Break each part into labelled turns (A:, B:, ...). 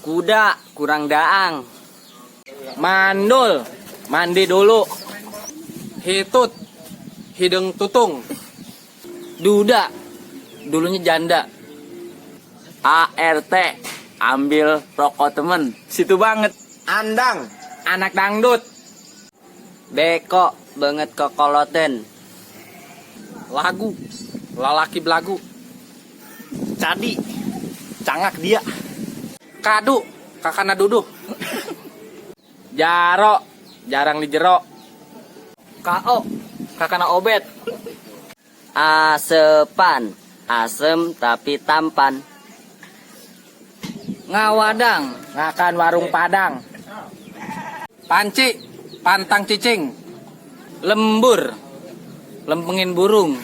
A: Kuda kurang daang. Mandul, mandi dulu.
B: Hitut, hidung tutung.
A: Duda, dulunya janda. ART, ambil rokok temen. Situ banget.
B: Andang, anak dangdut.
A: Beko, banget kokoloten.
B: Lagu, lalaki belagu.
A: Cadi, cangak dia.
B: Kadu, kakana duduh.
A: Jaro, jarang dijero. KO, kakana obet. Asepan, asem tapi tampan. Ngawadang,
B: Ngakan warung padang. Panci, pantang cicing.
A: lembur, lempengin burung.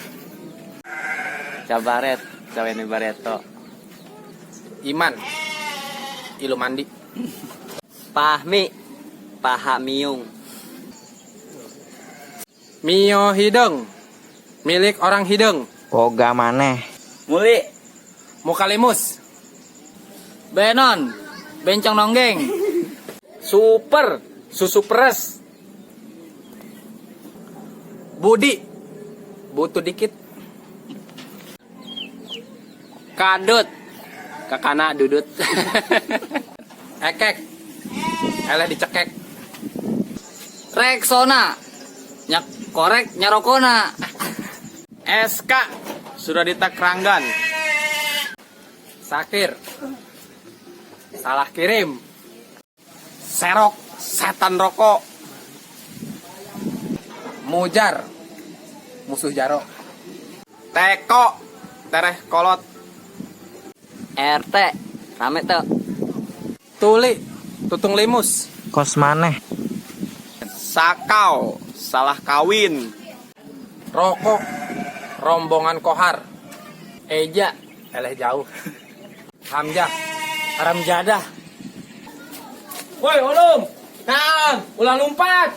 A: Cabaret, caweni bareto.
B: Iman, ilu mandi.
A: Pahmi, paha miung.
B: Mio hidung, milik orang hidung.
C: Boga maneh.
A: Muli,
B: Mukalimus,
A: benon, bencong nonggeng.
B: super, susu peres. Budi, butuh dikit.
A: Kadut, kakana dudut.
B: Ekek, eleh dicekek.
A: Reksona, nyak korek nyarokona.
B: SK, sudah ditekranggan. Sakir, salah kirim. Serok, setan rokok. Mujar, musuh jaro. Teko, tereh kolot.
A: RT, rame tuh.
B: Tuli, tutung limus.
C: Kos maneh.
B: Sakau, salah kawin. Rokok, rombongan kohar.
A: Eja,
B: Eleh jauh. Hamzah,
A: haram jadah.
B: woi ulum, naam, ulang lompat.